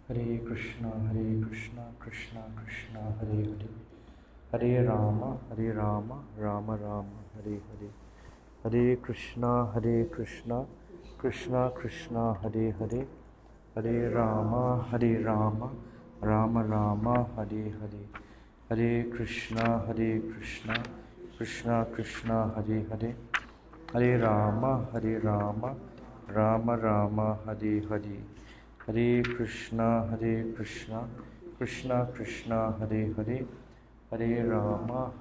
Hare Krishna, Krishna Krishna, Hare Hare, Hare Rama, Rama Rama, Hare Hare, Hare Krishna, Krishna Krishna, Hare Hare, Hare Rama, Rama Rama, Hare Hare, Hare Krishna, Krishna Krishna, Hare Hare, Hare Rama, Rama Rama, Hare Hare, Hare Krishna, Krishna Krishna, Hare Hare, Hare Rama,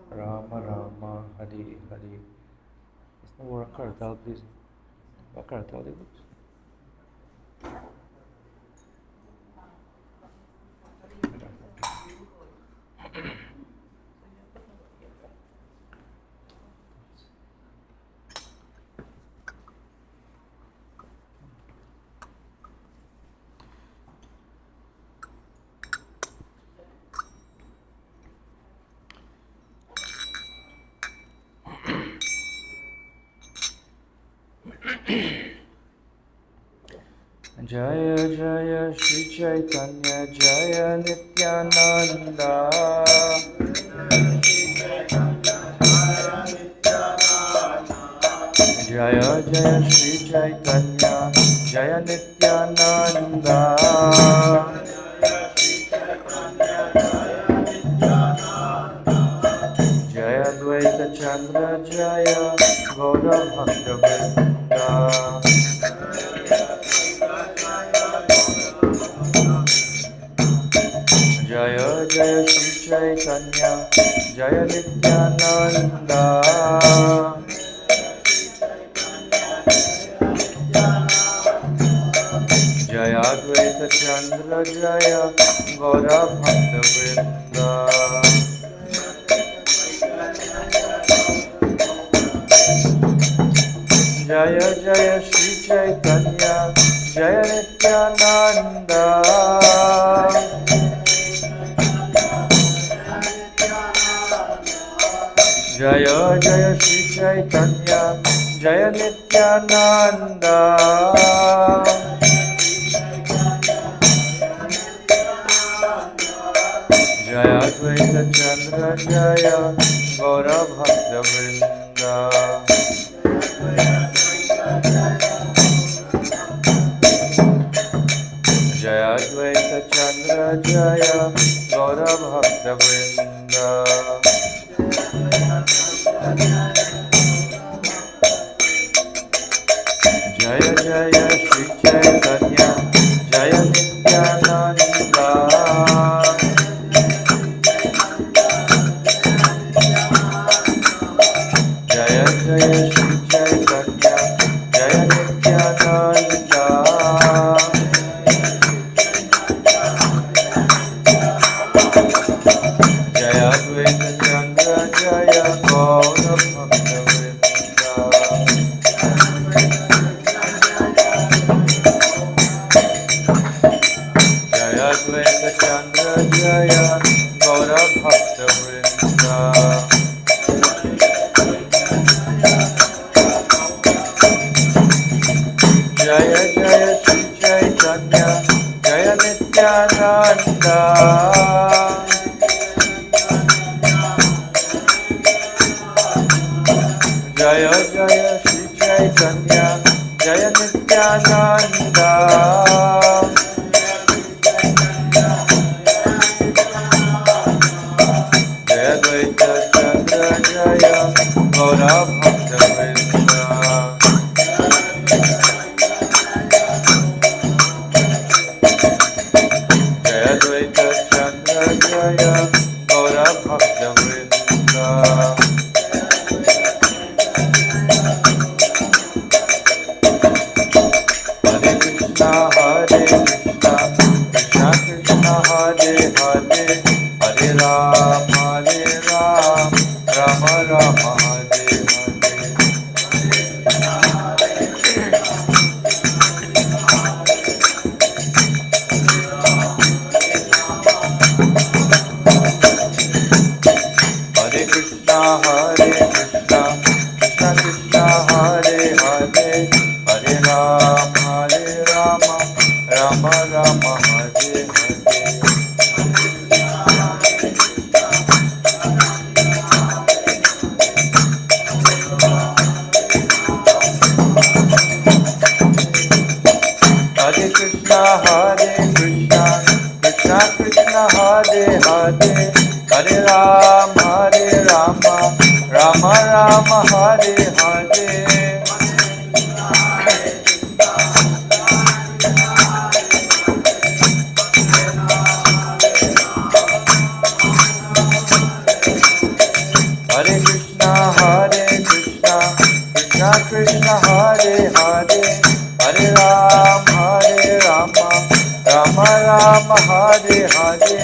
Rama Rama, Hare Hare. इसमें वो रखा रहता है please, रखा रहता है देखो. Jaya Jaya Shri Caitanya Jaya Nityananda. Jaya Jaya Shri Caitanya Jaya Nityananda. Jaya Advaita Chandra Jaya Gaura Bhakta Vrinda. Jaya Jaya Shri Caitanya Jaya Nityananda. Jaya Advaita Chandra Jaya Gaura Bhakta Vrinda. Jaya Jaya Shri Caitanya Jaya Nityananda. Jaya Jaya Shri Caitanya Jaya Nityananda. Jaya Advaita Chandra Jaya Gaura Bhakta Vrinda. Jaya Advaita Chandra Jaya Gaura Bhakta Vrinda. Jaya Jaya Shri Caitanya Jaya Nityananda. Jaya Jaya Shri Caitanya Jaya Nityananda. Jaya Advaita Chandra Jaya Gaura Bhakta Vrinda. Jaya Advaita Chandra Jaya Gaura Bhakta Vrinda. Jaya Jaya Shri Caitanya Jaya Nityananda. Jaya Jaya Shri Caitanya Jaya Nityananda. Jaya Advaita Chandra Jaya Gaura Bhakta Vrinda. Jaya Advaita Chandra Jaya Gaura Bhakta Vrinda. Hare Krishna, Krishna Krishna, Hare Hare, Hare Rama, Rama Rama, Hare Hare. Hare Krishna, Krishna Krishna, Hare Hare, Hare Rama, Rama Hare Krishna, Krishna Krishna Hare Hare, Hare Rama, Rama Rama Hare Hare. Hare Krishna, Krishna Krishna Hare Hare, Hare Rama, Rama Rama Hare Hare.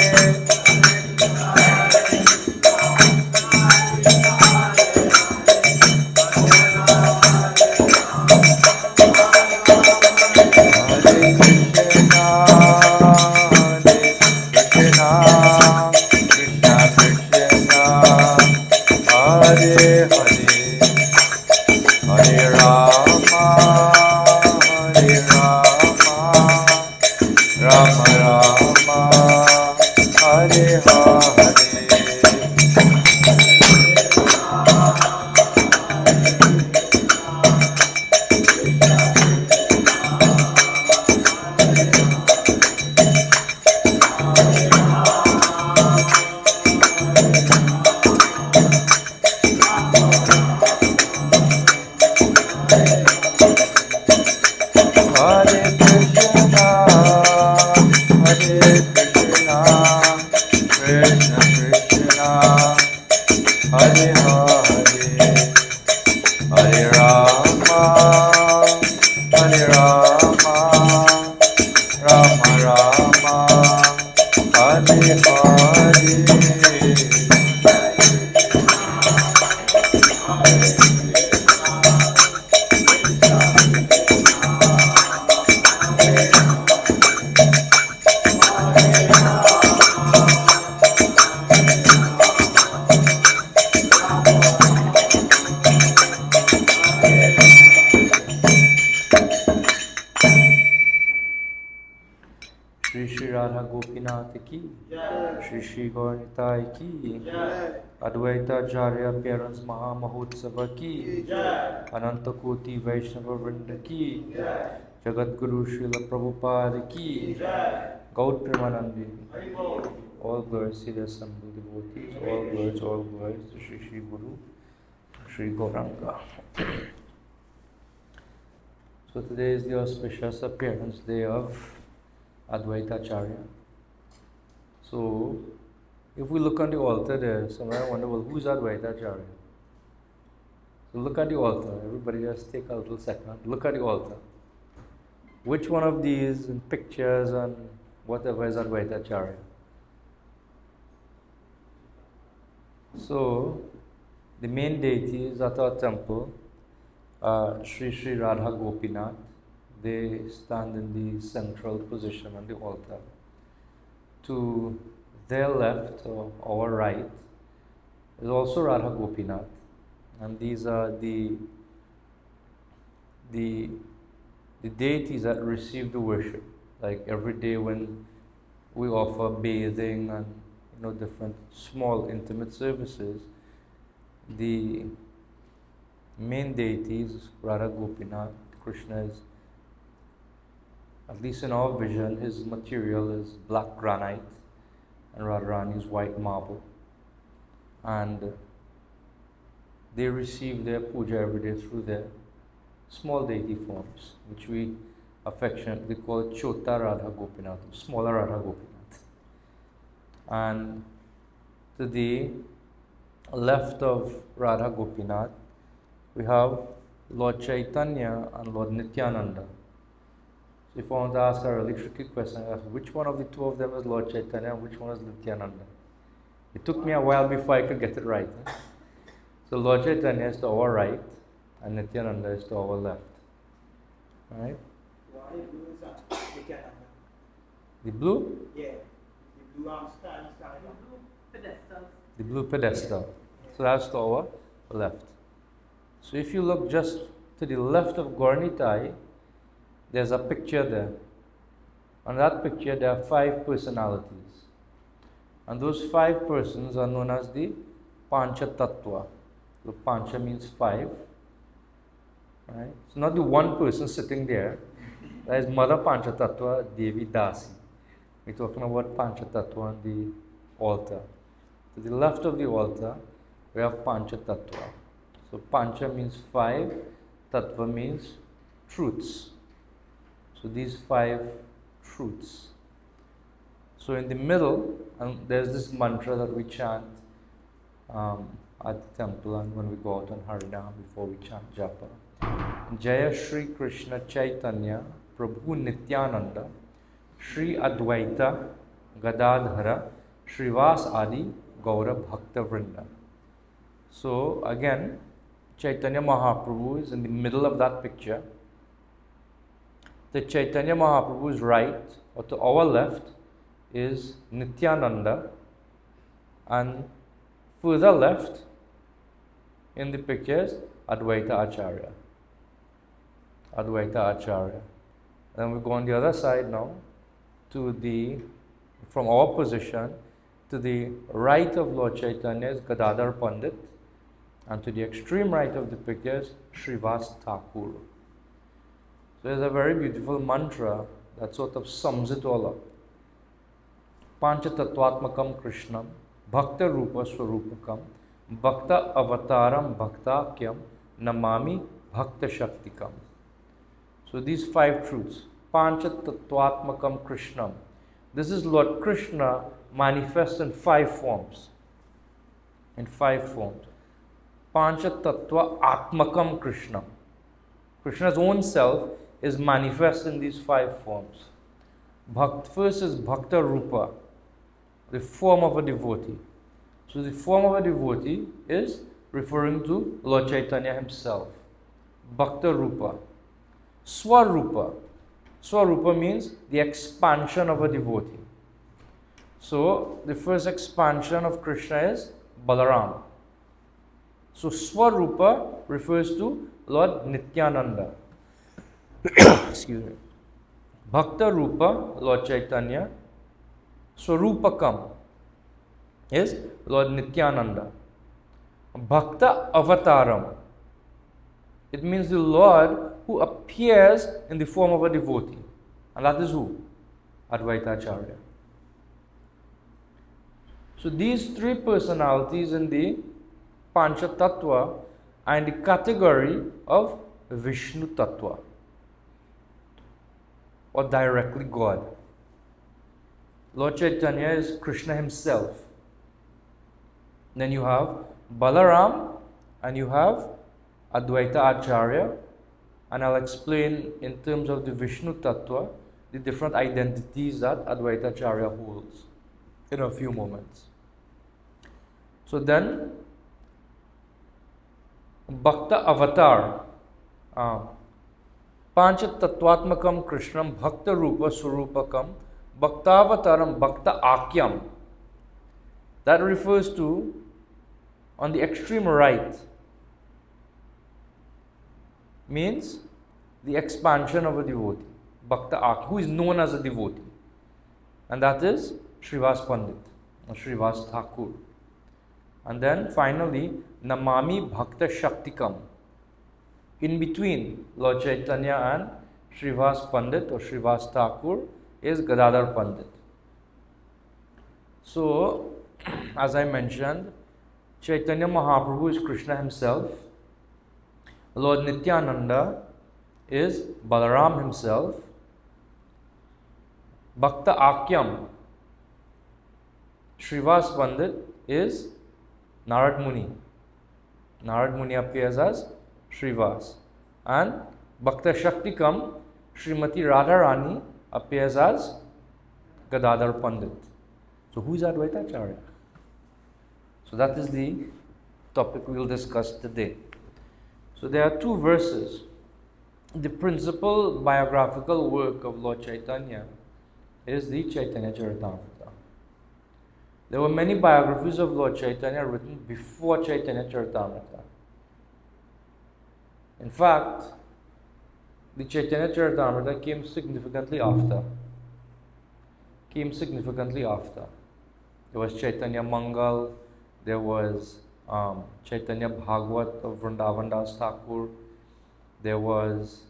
Shri Gaurnitai ki, Advaita Acharya Parents Maha Mahotsava ki, Ananta Koti Vaishnava Vrinda ki, Jagat Guru Srila Prabhupada ki, Gaud Premanandi. All glories to the assembled devotees, all glories to Shri Shri Guru, Shri Gauranga. So today is the auspicious appearance day of Advaita Acharya. So, if we look on the altar there, somewhere wonder, well, who's Advaita Acharya? So look at the altar. Everybody just take a little second. Look at the altar. Which one of these in pictures and whatever is Advaita Acharya? So, the main deities at our temple are Sri Sri Radha Gopinath. They stand in the central position on the altar. To their left or our right is also Radha Gopinath, and these are the deities that receive the worship. Like every day when we offer bathing and different small intimate services, the main deities Radha Gopinath. Krishna is, at least in our vision, his material is black granite and Radharani is white marble. And they receive their puja every day through their small deity forms, which we affectionately call Chota Radha Gopinath, smaller Radha Gopinath. And to the left of Radha Gopinath, we have Lord Caitanya and Lord Nityananda. So if I want to ask a really tricky question, I ask which one of the two of them is Lord Caitanya and which one is Nityananda? It took me a while before I could get it right. So Lord Caitanya is to our right and Nityananda is to our left. Right? Why blue is that? Nityananda. The blue? Yeah. The blue stand. The blue pedestal. So that's to our left. So if you look just to the left of Gaurnitai, there's a picture there. On that picture, there are 5 personalities. And those 5 persons are known as the Pancha Tattva. So Pancha means 5. Right? It's not the one person sitting there. That is Mother Panchatattva, Devi Dasi. We're talking about Panchatattva on the altar. To the left of the altar, we have Panchatattva. So Pancha means 5, Tattva means truths. So these 5 truths. So in the middle, there's this mantra that we chant at the temple and when we go out on Harinam before we chant Japa. Jaya Shri Krishna Caitanya Prabhu Nityananda Shri Advaita Gadadhara Shrivas Adi Gaura Bhakta Vrinda. So again, Chaitanya Mahaprabhu is in the middle of that picture. The Chaitanya Mahaprabhu's right, or to our left, is Nityananda, and further left in the picture is Advaita Acharya. Advaita Acharya. Then we go on the other side now, from our position, to the right of Lord Chaitanya is Gadadhar Pandit, and to the extreme right of the picture is Srivas Thakur. So there's a very beautiful mantra that sort of sums it all up. Panchatattvatmakam Krishnam Bhakta Rupa Swarupakam Bhakta Avataram Bhaktakyam Namami Bhakta Shaktikam. So these 5 truths. Panchatattvatmakam Krishnam. This is Lord Krishna manifest in 5 forms. In 5 forms. Panchatattva Atmakam Krishnam. Krishna's own self is manifest in these 5 forms. First is Bhakta Rupa, the form of a devotee. So the form of a devotee is referring to Lord Chaitanya himself. Bhakta Rupa. Swarupa. Swarupa means the expansion of a devotee. So the first expansion of Krishna is Balaram. So Swarupa refers to Lord Nityananda. Excuse me. Bhakta Rupa, Lord Chaitanya. Swarupakam is Lord Nityananda. Bhakta Avataram. It means the Lord who appears in the form of a devotee. And that is who? Advaita Acharya. So these 3 personalities in the Pancha Tattva are in the category of Vishnu Tattva, or directly God. Lord Chaitanya is Krishna himself. Then you have Balaram and you have Advaita Acharya, and I'll explain in terms of the Vishnu Tattva the different identities that Advaita Acharya holds in a few moments. So then Bhakta Avatar, Pancha Tattvatmakam Krishnam Bhakta Rupa Surupakam Bhaktavataram Bhakta Akyam. That refers to, on the extreme right, means the expansion of a devotee. Bhakta Akyam, who is known as a devotee. And that is Srivas Pandit, or Srivas Thakur. And then finally, Namami Bhakta Shaktikam. In between Lord Chaitanya and Srivas Pandit or Srivas Thakur is Gadadhar Pandit. So, as I mentioned, Chaitanya Mahaprabhu is Krishna himself. Lord Nityananda is Balaram himself. Bhakta Akyam, Srivas Pandit is Narad Muni. Narad Muni appears as Srivas. And Bhakta Shaktikam, Srimati Radharani appears as Gadadhar Pandit. So who is Advaita Acharya? So that is the topic we will discuss today. So there are 2 verses. The principal biographical work of Lord Chaitanya is the Chaitanya Charitamrita. There were many biographies of Lord Chaitanya written before Chaitanya Charitamrita. In fact, the Chaitanya Charitamrita came significantly after. There was Chaitanya Mangal, there was Chaitanya Bhagavat of Vrindavan Das Thakur, there was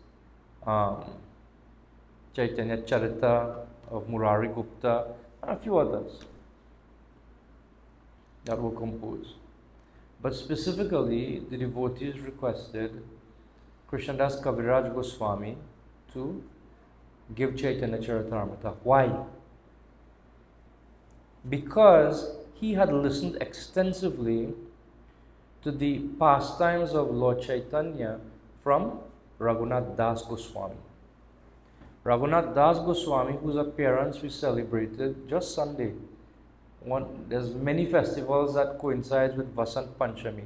Chaitanya Charita of Murari Gupta, and a few others that were composed. But specifically, the devotees requested Krishnadas Kaviraj Goswami to give Chaitanya Charitamrita. Why? Because he had listened extensively to the pastimes of Lord Chaitanya from Raghunath Das Goswami. Raghunath Das Goswami, whose appearance we celebrated just Sunday. There's many festivals that coincides with Vasant Panchami,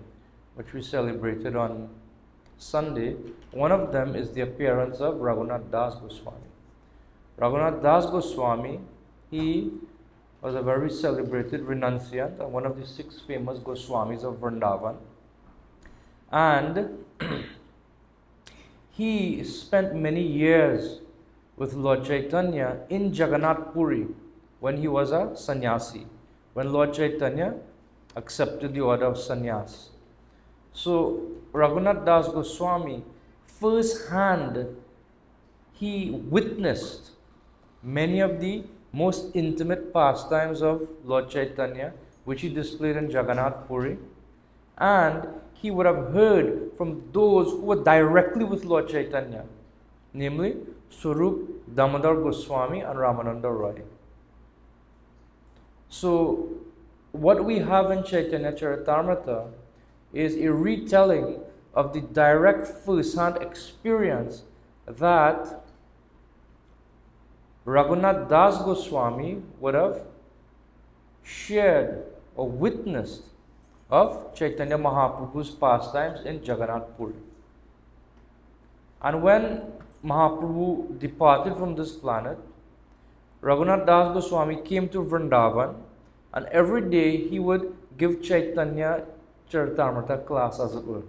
which we celebrated on Sunday. One of them is the appearance of Raghunath Das Goswami. Raghunath Das Goswami, he was a very celebrated renunciant and one of the 6 famous Goswamis of Vrindavan. And he spent many years with Lord Chaitanya in Jagannath Puri when he was a sannyasi, when Lord Chaitanya accepted the order of sannyas. So Raghunath Das Goswami, first hand, he witnessed many of the most intimate pastimes of Lord Chaitanya, which he displayed in Jagannath Puri, and he would have heard from those who were directly with Lord Chaitanya, namely Swarup Damodar Goswami and Ramananda Roy. So what we have in Chaitanya Charitamrita is a retelling of the direct first-hand experience that Raghunath Das Goswami would have shared or witnessed of Chaitanya Mahaprabhu's pastimes in Jagannath Puri. And when Mahaprabhu departed from this planet, Raghunath Das Goswami came to Vrindavan, and every day he would give Chaitanya Charitamrita class, as it were.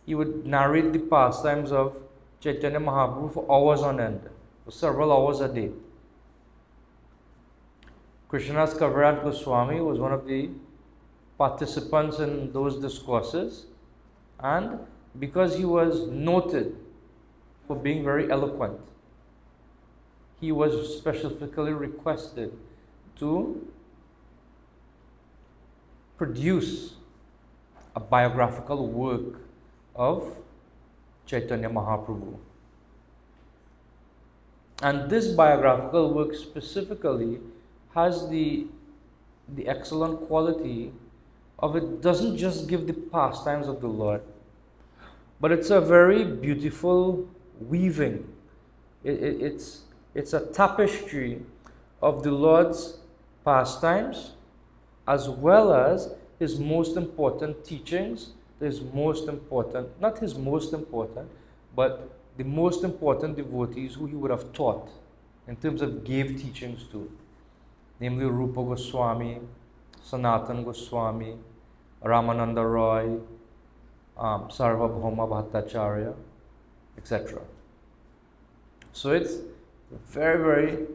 He would narrate the pastimes of Chaitanya Mahaprabhu for hours on end, for several hours a day. Krishnadas Kaviraj Goswami was one of the participants in those discourses, and because he was noted for being very eloquent, he was specifically requested to produce a biographical work of Chaitanya Mahaprabhu. And this biographical work specifically has the excellent quality of it doesn't just give the pastimes of the Lord, but it's a very beautiful weaving. It's a tapestry of the Lord's pastimes as well as his most important teachings, not his most important, but the most important devotees who he would have taught in terms of gave teachings to, namely Rupa Goswami, Sanatan Goswami, Ramananda Roy, Sarvabhauma Bhattacharya, etc. So it's very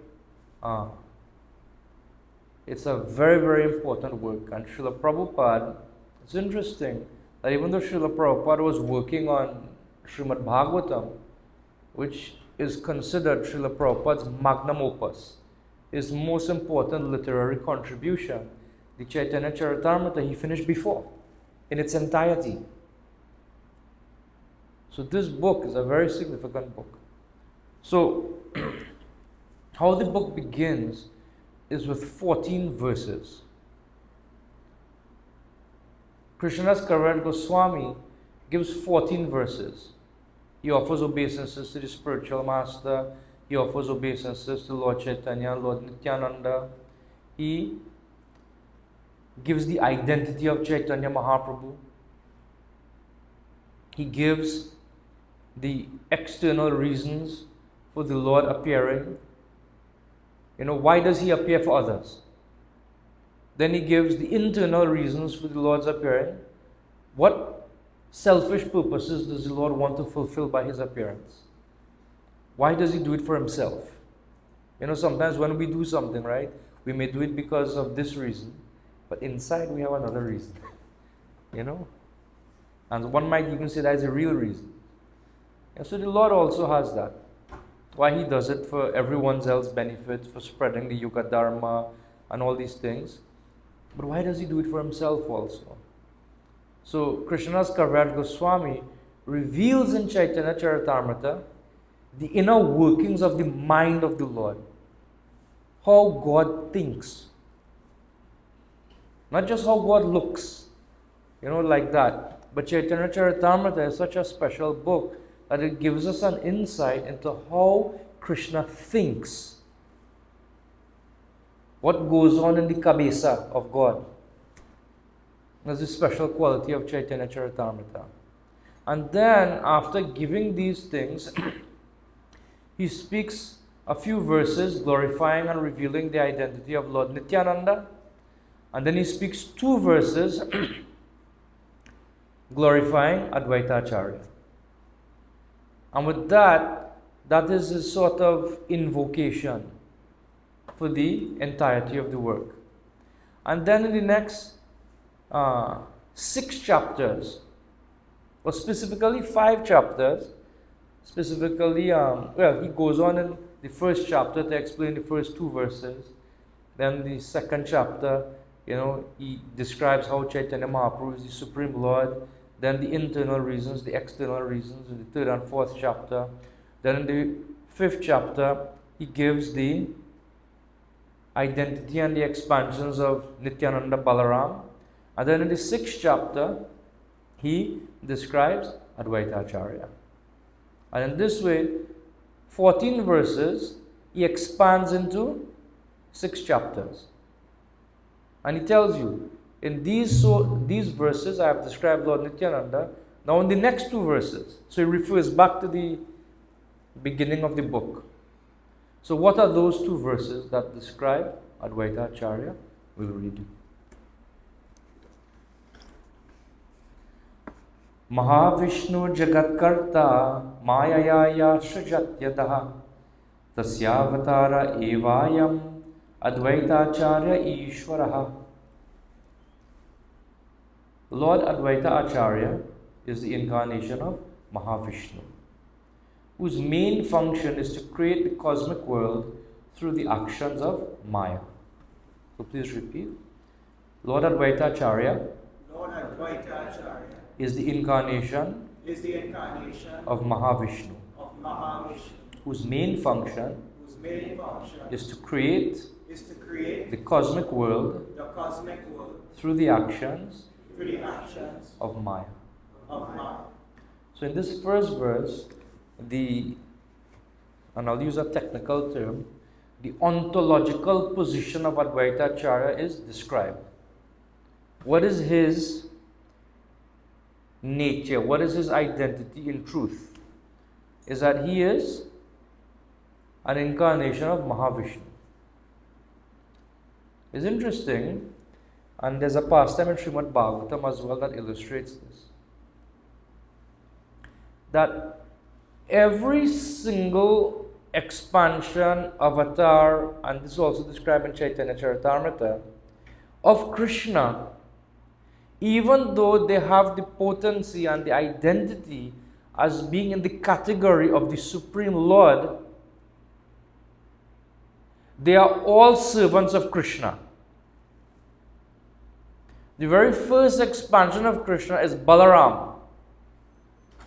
very important work. And Srila Prabhupada, it's interesting that even though Srila Prabhupada was working on Srimad Bhagavatam, which is considered Srila Prabhupada's magnum opus, his most important literary contribution, the Chaitanya Charitamrita, he finished before, in its entirety. So this book is a very significant book. So, how the book begins is with 14 verses. Krishnadas Kaviraj Goswami gives 14 verses. He offers obeisances to the spiritual master. He offers obeisances to Lord Chaitanya, Lord Nityananda. He gives the identity of Chaitanya Mahaprabhu. He gives the external reasons for the Lord appearing. Why does he appear for others? Then he gives the internal reasons for the Lord's appearing. What selfish purposes does the Lord want to fulfill by his appearance? Why does he do it for himself? Sometimes when we do something, right, we may do it because of this reason, but inside we have another reason. And one might even say that is a real reason. And so the Lord also has that. why he does it for everyone's else benefit, for spreading the Yuga Dharma and all these things. But why does he do it for himself also? So Krishnadas Kaviraj Goswami reveals in Chaitanya Charitamrita the inner workings of the mind of the Lord. How God thinks. Not just how God looks, like that. But Chaitanya Charitamrita is such a special book that it gives us an insight into how Krishna thinks. What goes on in the kabesa of God. There's a special quality of Chaitanya Charitamrita. And then, after giving these things, he speaks a few verses glorifying and revealing the identity of Lord Nityananda. And then he speaks 2 verses glorifying Advaita Acharya. And with that is his sort of invocation for the entirety of the work. And then in the next 6 chapters, or specifically 5 chapters, specifically, he goes on in the first chapter to explain the first 2 verses. Then the second chapter, he describes how Chaitanya Mahaprabhu is the Supreme Lord. Then the internal reasons, the external reasons in the 3rd and 4th chapter. Then in the 5th chapter, he gives the identity and the expansions of Nityananda Balaram. And then in the 6th chapter, he describes Advaita Acharya. And in this way, 14 verses, he expands into 6 chapters. And he tells you, in these verses I have described Lord Nityananda. Now in the next 2 verses, so he refers back to the beginning of the book. So what are those 2 verses that describe Advaita Acharya? We'll read. Mahavishnu Jagatkarta Mayaya Shrujatyadah Tasyavatara Evayam Advaita Acharya Ishwaraha. Lord Advaita Acharya is the incarnation of Mahavishnu, whose main function is to create the cosmic world through the actions of Maya. So please repeat. Lord Advaita Acharya is the incarnation of Mahavishnu, whose main function is to create the cosmic world through the actions of Maya. So in this first verse, and I'll use a technical term, the ontological position of Advaita Acharya is described. What is his nature? What is his identity in truth? Is that he is an incarnation of Mahavishnu. It's interesting, and there's a pastime in Srimad Bhagavatam as well that illustrates this. That every single expansion, avatar, and this is also described in Chaitanya Charitamrita, of Krishna, even though they have the potency and the identity as being in the category of the Supreme Lord, they are all servants of Krishna. The very first expansion of Krishna is Balaram.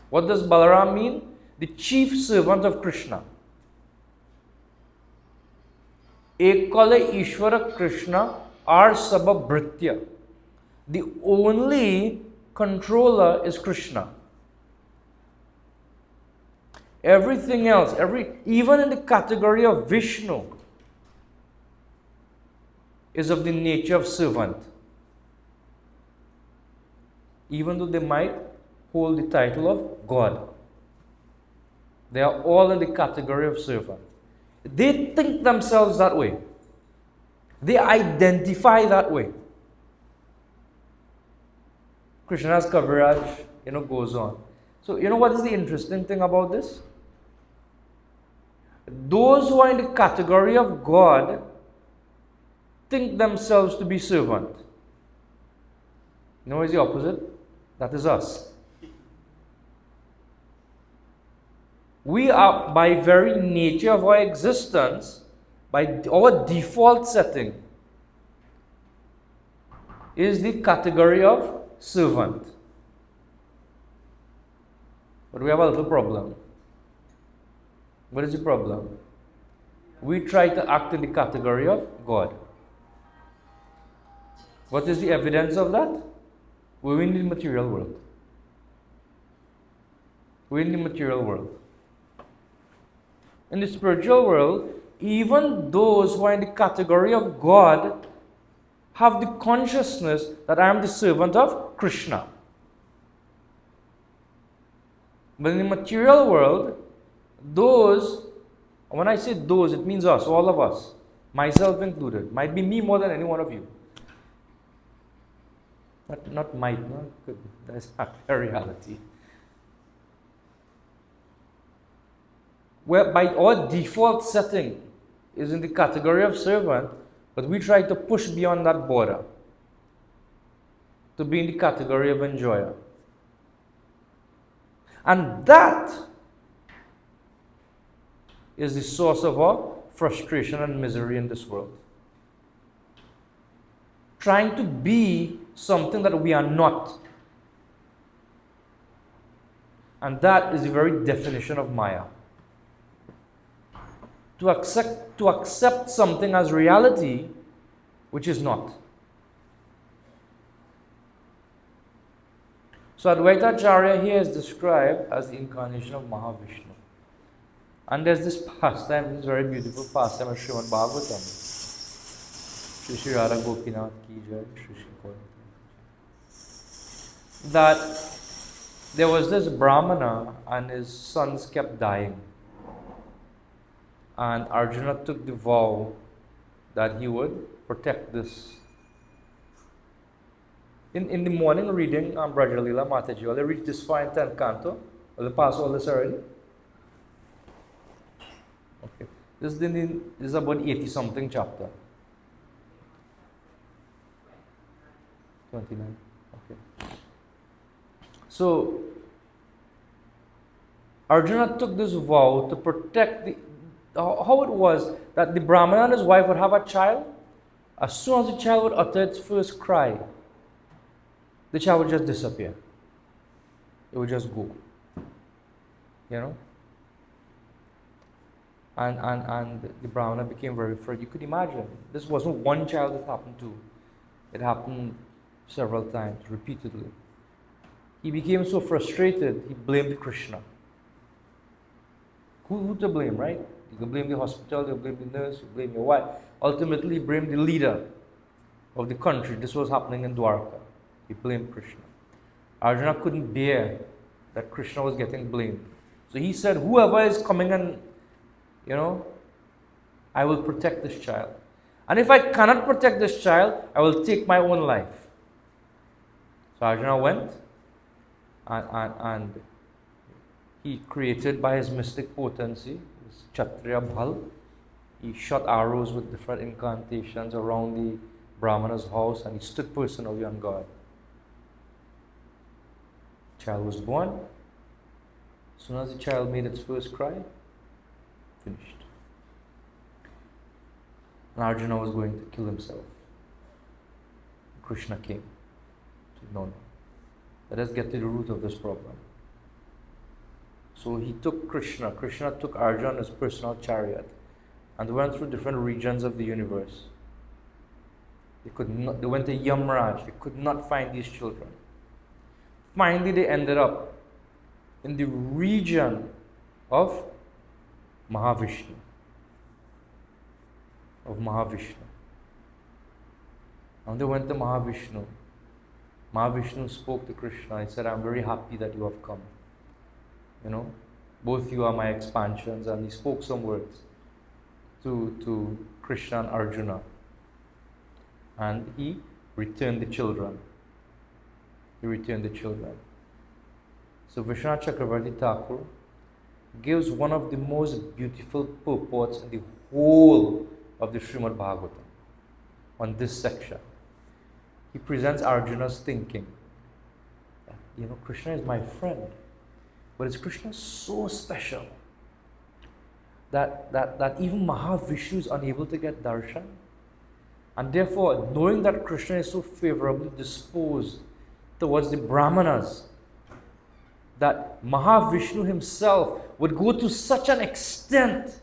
What does Balaram mean? The chief servant of Krishna. Ekale Ishvara Krishna Ar Sabha Bhritya. The only controller is Krishna. Everything else, even in the category of Vishnu, is of the nature of servant. Even though they might hold the title of God, they are all in the category of servant. They think themselves that way. They identify that way. Krishnadas Kaviraj, goes on. So, what is the interesting thing about this? Those who are in the category of God think themselves to be servant. What is the opposite? That is us. We are, by very nature of our existence, by our default setting, is the category of servant. But we have a little problem. What is the problem? We try to act in the category of God. What is the evidence of that? We're in the material world. We're in the material world. In the spiritual world, even those who are in the category of God have the consciousness that I am the servant of Krishna. But in the material world, those, when I say those, it means us, all of us, myself included. Might be me more than any one of you. Not might, no? Could. That's a reality. Where by our default setting is in the category of servant, but we try to push beyond that border to be in the category of enjoyer. And that is the source of our frustration and misery in this world. Trying to be something that we are not. And that is the very definition of Maya. To accept something as reality which is not. So Advaita Acharya here is described as the incarnation of Mahavishnu. And there's this pastime, this very beautiful pastime of Srimad Bhagavatam. Shri Shri Radha Gopinath Ki Jaya, Shri Shri Gaura. That there was this Brahmana and his sons kept dying. And Arjuna took the vow that he would protect this. In the morning reading Brajalila Mataji, will they reach this far in 10th canto? Will they pass all this already? Okay. This is about 80 something chapter. 29. Okay. So Arjuna took this vow to protect the. How it was that the Brahmana and his wife would have a child. As soon as the child would utter its first cry, the child would just disappear. It would just go. You know? And the Brahmana became very afraid. You could imagine. This wasn't one child it happened to. It happened several times, repeatedly. He became so frustrated, he blamed Krishna. Who to blame, right? You can blame the hospital, you can blame the nurse, you can blame your wife. Ultimately, he blamed the leader of the country. This was happening in Dwarka. He blamed Krishna. Arjuna couldn't bear that Krishna was getting blamed. So he said, whoever is coming and, I will protect this child. And if I cannot protect this child, I will take my own life. So Arjuna went and he created by his mystic potency, his Kshatriya Bhal. He shot arrows with different incantations around the Brahmana's house and he stood personally on guard. Child was born. As soon as the child made its first cry, finished. And Arjuna was going to kill himself. Krishna came. Said, no. Let us get to the root of this problem. So he took Krishna. Krishna took Arjuna on his personal chariot and they went through different regions of the universe. They went to Yamraj. They could not find these children. Finally, they ended up in the region of Mahavishnu. And they went to Mahavishnu. Mahavishnu spoke to Krishna. He said, I'm very happy that you have come. Both you are my expansions. And he spoke some words to Krishna and Arjuna. And he returned the children. So Vishwanath Chakravarti Thakur gives one of the most beautiful purports in the whole of the Srimad Bhagavatam on this section. He presents Arjuna's thinking. Krishna is my friend. But is Krishna so special that even Mahavishnu is unable to get darshan. And therefore, knowing that Krishna is so favorably disposed towards the Brahmanas, that Mahavishnu himself would go to such an extent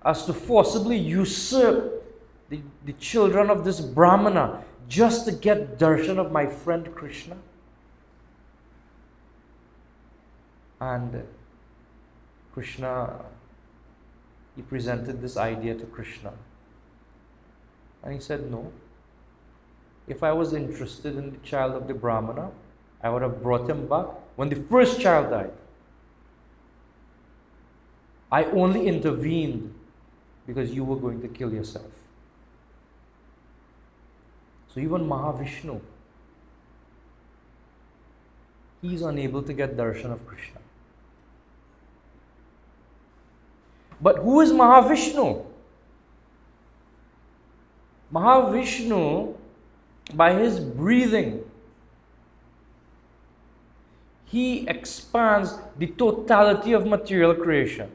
as to forcibly usurp the children of this Brahmana just to get darshan of my friend Krishna. And Krishna, he presented this idea to Krishna. And he said, no. If I was interested in the child of the Brahmana, I would have brought him back when the first child died. I only intervened because you were going to kill yourself. So even Mahavishnu, he is unable to get darshan of Krishna. But who is Mahavishnu? Mahavishnu, by his breathing, he expands the totality of material creation.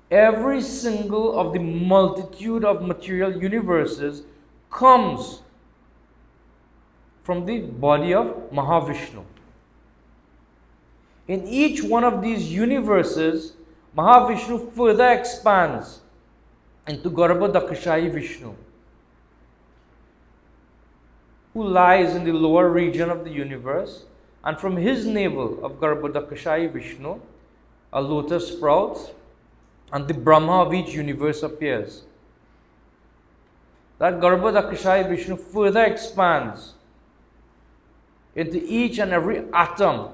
Every single of the multitude of material universes comes from the body of Mahavishnu. In each one of these universes, Mahavishnu further expands into Garbhodakashayi Vishnu, who lies in the lower region of the universe, and from his navel of Garbhodakashayi Vishnu, a lotus sprouts, and the Brahma of each universe appears. That Garbhodakashayi Vishnu further expands into each and every atom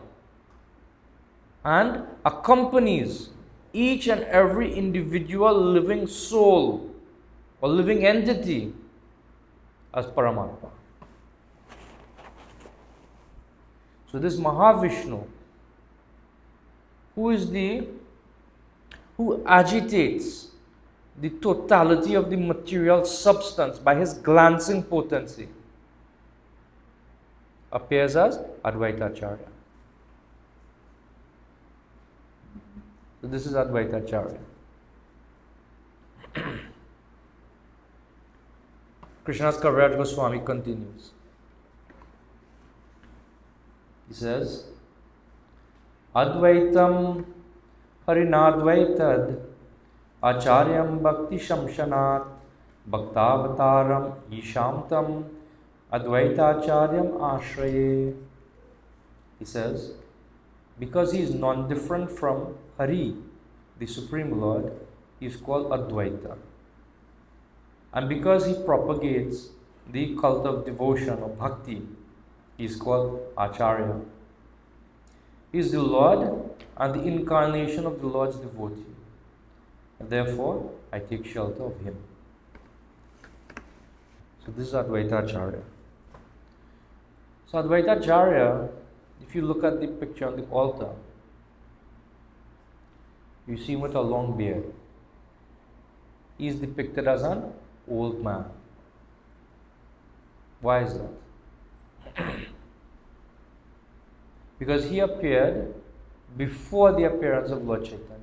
and accompanies each and every individual living soul or living entity as Paramatma. So this Mahavishnu, who agitates the totality of the material substance by his glancing potency, appears as Advaita Acharya. So this is Advaita Acharya. Krishna's Kaviraj Goswami continues. He says, Advaitam Harinadvaitad Acharyam Bhakti Shamshanat Bhaktavataram Ishamtam Advaita Acharyam Ashraye. He says, because he is non-different from Hari, the Supreme Lord, he is called Advaita. And because he propagates the cult of devotion or bhakti, he is called Acharya. He is the Lord and the incarnation of the Lord's devotee. And therefore, I take shelter of him. So this is Advaita Acharya. So Advaita Acharya, if you look at the picture on the altar, you see him with a long beard. He is depicted as an old man. Why is that? Because he appeared before the appearance of Lord Chaitanya.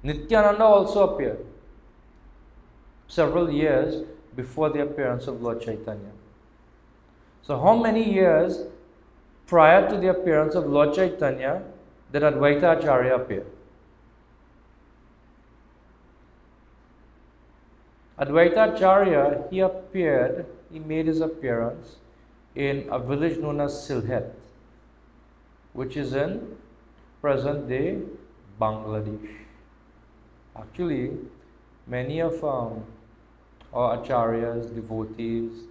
Nityananda also appeared several years before the appearance of Lord Chaitanya. So how many years prior to the appearance of Lord Chaitanya did Advaita Acharya appear? Advaita Acharya, he made his appearance in a village known as Silhet, which is in present day Bangladesh. Actually, many of our Acharyas, devotees,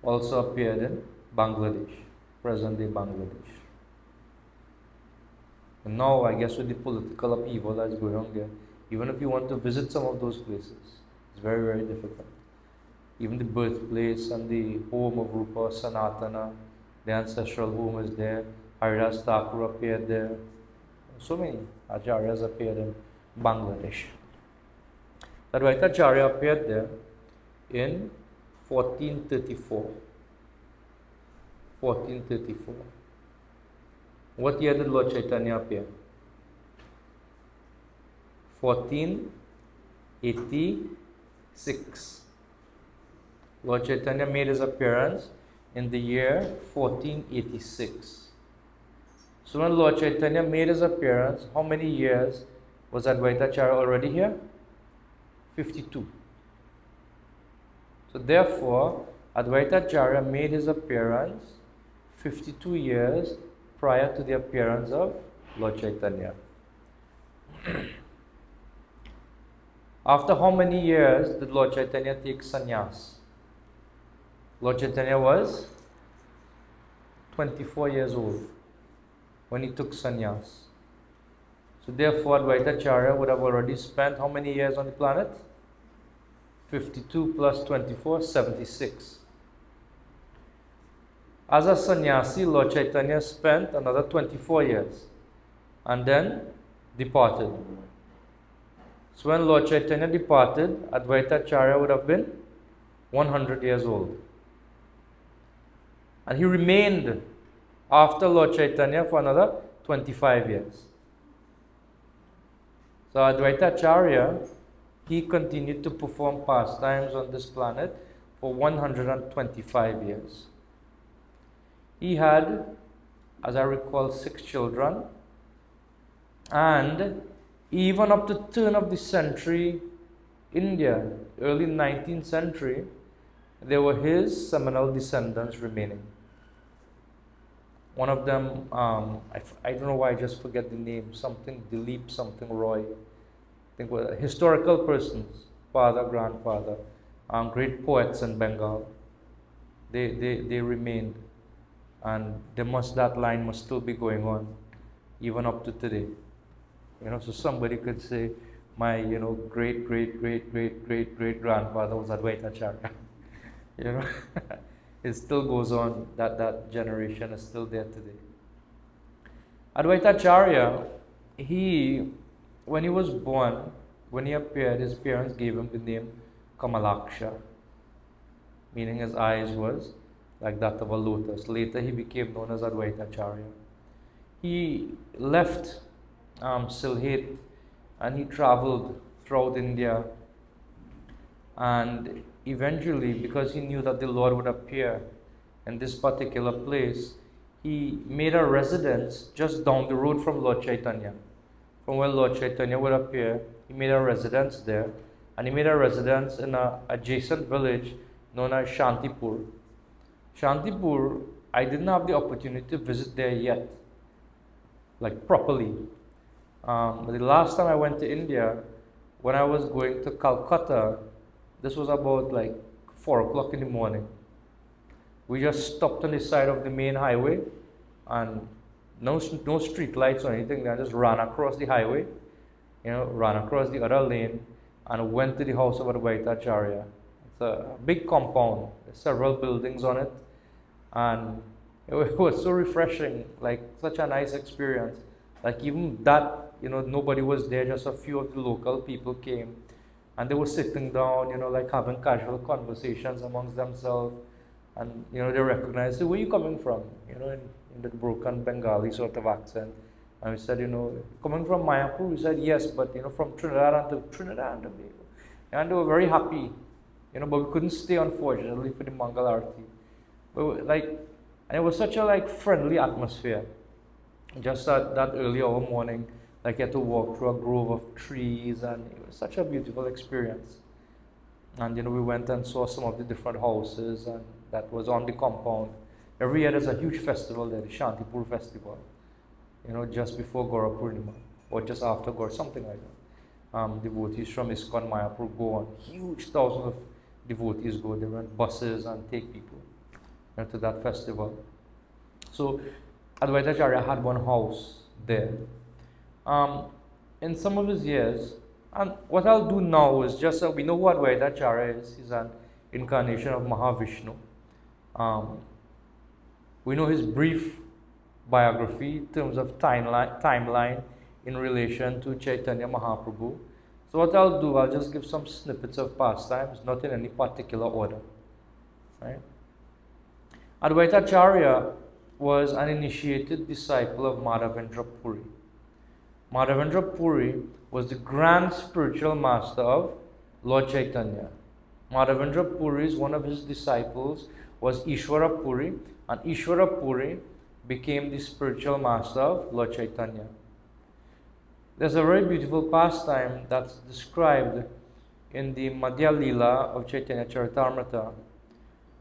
also appeared in Bangladesh, present day Bangladesh. And now, I guess with the political upheaval that's going on there, even if you want to visit some of those places, it's very, very difficult. Even the birthplace and the home of Rupa Sanatana, the ancestral home is there. Haridas Thakur appeared there. So many Acharyas appeared in Bangladesh. Advaita Acharya appeared there in 1434. 1434. What year did Lord Chaitanya appear? 1486. Lord Chaitanya made his appearance in the year 1486. So when Lord Chaitanya made his appearance, how many years was Advaita Acharya already here? 52. So therefore, Advaita Acharya made his appearance 52 years prior to the appearance of Lord Chaitanya. After how many years did Lord Chaitanya take sannyas? Lord Chaitanya was 24 years old when he took sannyas. So therefore, Advaita Acharya would have already spent how many years on the planet? 52 plus 24, 76. As a sannyasi, Lord Chaitanya spent another 24 years and then departed. So when Lord Chaitanya departed, Advaita Acharya would have been 100 years old. And he remained after Lord Chaitanya for another 25 years. So Advaita Acharya, he continued to perform pastimes on this planet for 125 years. He had, as I recall, 6 children, and even up to turn of the century, India, early 19th century, there were his seminal descendants remaining. One of them, I don't know why I just forget the name, something Dilip, something Roy. I think were historical persons, father, grandfather, great poets in Bengal. They remained, and that line must still be going on, even up to today. So somebody could say, my great grandfather was Advaita Acharya. It still goes on. That generation is still there today. Advaita Acharya, when he was born, when he appeared, his parents gave him the name Kamalaksha, meaning his eyes was like that of a lotus. Later he became known as Advaita Acharya. He left Sylhet and he traveled throughout India, and eventually, because he knew that the Lord would appear in this particular place, he made a residence just down the road from Lord Chaitanya. From where Lord Chaitanya would appear, he made a residence there, and he made a residence in an adjacent village known as Shantipur. Shantipur, I didn't have the opportunity to visit there yet, like properly. But the last time I went to India, when I was going to Calcutta, this was about like 4 o'clock in the morning. We just stopped on the side of the main highway, and no street lights or anything. I just ran across the highway, ran across the other lane, and went to the house of Advaita Acharya. It's a big compound. There's several buildings on it, and it was so refreshing, like such a nice experience. Like even that, nobody was there, just a few of the local people came, and they were sitting down, like having casual conversations amongst themselves, and they recognized, "Where are you coming from?" In the broken Bengali sort of accent. And we said, "Coming from Mayapur?" We said, "Yes, but from Trinidad and Tobago." And they were very happy, but we couldn't stay, unfortunately, for the Mangal Arati. But and it was such a friendly atmosphere. Just that early hour morning, you had to walk through a grove of trees, and it was such a beautiful experience. And we went and saw some of the different houses, and that was on the compound. Every year there's a huge festival there, the Shantipur festival, just before Gaura Purnima, or just after Gaura, something like that. Devotees from ISKCON Mayapur go on, huge thousands of devotees go. They rent buses and take people to that festival. So Advaita Acharya had one house there. In some of his years, and what I'll do now is just so we know who Advaita Acharya is. He's an incarnation of Mahavishnu. We know his brief biography in terms of timeline in relation to Chaitanya Mahaprabhu. So what I'll do, I'll just give some snippets of pastimes, not in any particular order. Right? Advaita Acharya was an initiated disciple of Madhavendra Puri. Madhavendra Puri was the grand spiritual master of Lord Chaitanya. Madhavendra Puri's one of his disciples was Ishwara Puri, and Ishwara Puri became the spiritual master of Lord Chaitanya. There's a very beautiful pastime that's described in the Madhya Leela of Chaitanya Charitamrita,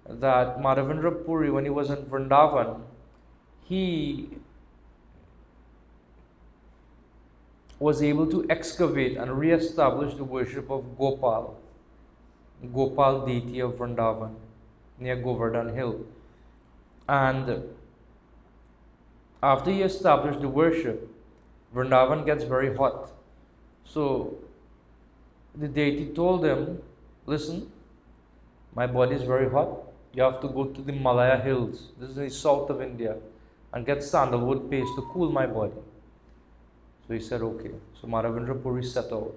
that Madhavendra Puri, when he was in Vrindavan, he was able to excavate and re-establish the worship of Gopal deity of Vrindavan, near Govardhan Hill. And after he established the worship, Vrindavan gets very hot. So the deity told him, listen, my body is very hot. You have to go to the Malaya hills, this is the south of India, and get sandalwood paste to cool my body. So he said, okay. So Madhavendra Puri set out.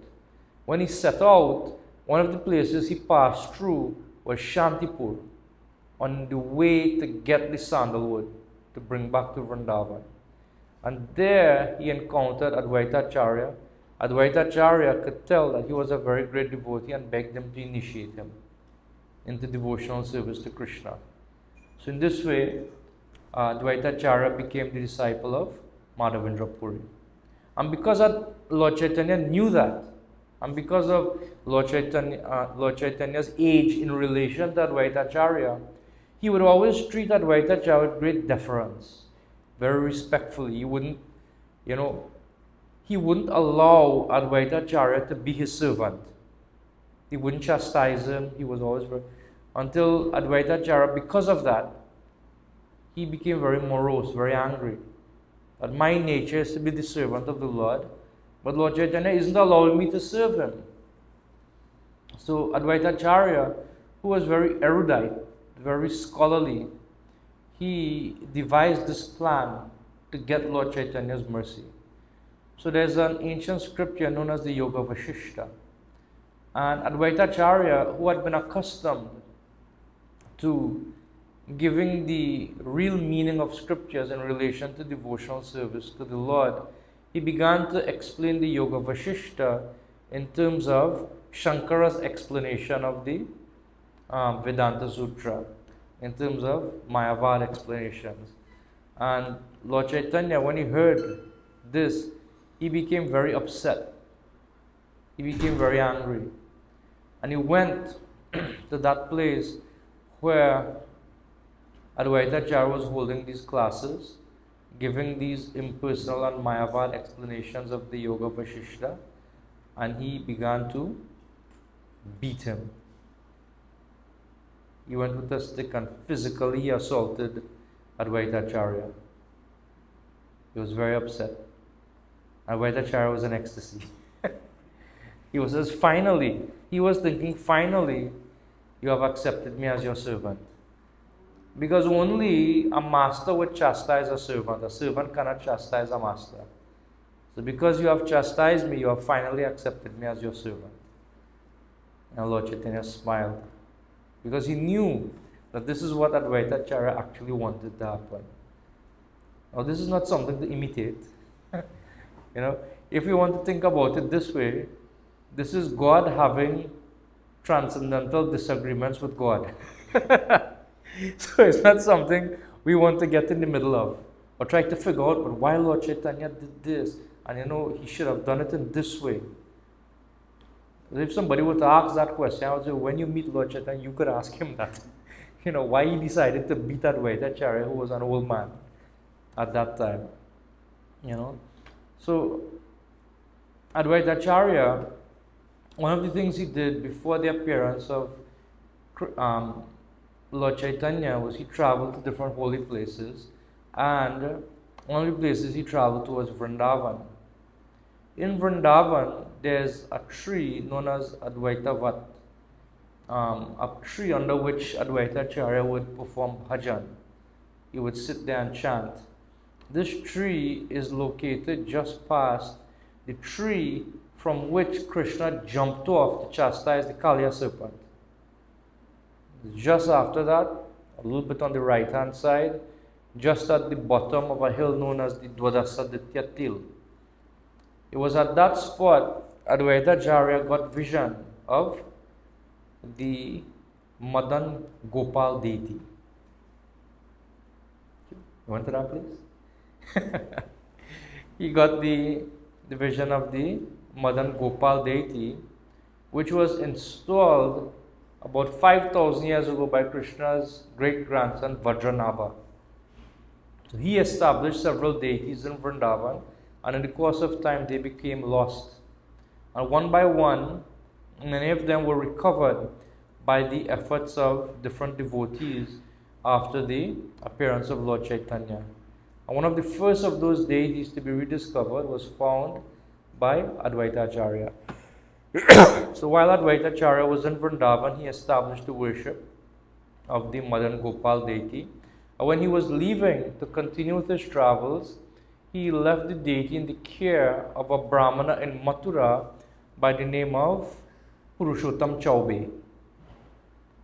When he set out, one of the places he passed through was Shantipur, on the way to get the sandalwood to bring back to Vrindavan. And there he encountered Advaita Acharya. Advaita Acharya could tell that he was a very great devotee and begged him to initiate him into devotional service to Krishna. So in this way, Advaita Acharya became the disciple of Madhavendra Puri. And because Lord Chaitanya knew that, and because of Lord Chaitanya's age in relation to Advaita Acharya, he would always treat Advaita Acharya with great deference, very respectfully. He wouldn't allow Advaita Acharya to be his servant. He wouldn't chastise him. He was always until Advaita Acharya, because of that, he became very morose, very angry. That my nature is to be the servant of the Lord, but Lord Chaitanya isn't allowing me to serve him. So Advaita Acharya, who was very erudite, very scholarly, he devised this plan to get Lord Chaitanya's mercy. So there's an ancient scripture known as the Yoga Vasishta. And Advaita Acharya, who had been accustomed to giving the real meaning of scriptures in relation to devotional service to the Lord, he began to explain the Yoga Vasishta in terms of Shankara's explanation of the Vedanta Sutra, in terms of Mayavad explanations. And Lord Chaitanya, when he heard this, he became very upset. He became very angry. And he went to that place where Advaita Acharya was holding these classes, giving these impersonal and Mayavad explanations of the Yoga Vasishta, and he began to beat him. He went with a stick and physically assaulted Advaita Acharya. He was very upset. Advaita Acharya was in ecstasy. He was thinking, finally, you have accepted me as your servant. Because only a master would chastise a servant cannot chastise a master. So because you have chastised me, you have finally accepted me as your servant. And Lord Chaitanya smiled, because he knew that this is what Advaita Acharya actually wanted to happen. Now this is not something to imitate. If you want to think about it this way, this is God having transcendental disagreements with God. So it's not something we want to get in the middle of, or try to figure out, but why Lord Chaitanya did this, and he should have done it in this way. If somebody were to ask that question, I would say, when you meet Lord Chaitanya, you could ask him that. Why he decided to beat Advaita Acharya, who was an old man at that time. So Advaita Acharya, one of the things he did before the appearance of Lord Chaitanya was he traveled to different holy places, and one of the places he traveled to was Vrindavan. In Vrindavan, there's a tree known as Advaita Vat, a tree under which Advaita Acharya would perform bhajan. He would sit there and chant. This tree is located just past the tree from which Krishna jumped off to chastise the Kaliya serpent. Just after that, a little bit on the right hand side, just at the bottom of a hill known as the Dwadasa Ditya Til. it was at that spot Advaita Acharya got vision of the Madan Gopal deity. You went to that place? He got the vision of the Madan Gopal deity, which was installed about 5,000 years ago by Krishna's great grandson Vajranabha. So he established several deities in Vrindavan, and in the course of time they became lost. And one by one, many of them were recovered by the efforts of different devotees after the appearance of Lord Caitanya. And one of the first of those deities to be rediscovered was found by Advaita Acharya. So while Advaita Acharya was in Vrindavan, he established the worship of the Madan Gopal deity. And when he was leaving to continue with his travels, he left the deity in the care of a Brahmana in Mathura by the name of Purushottam Chaube.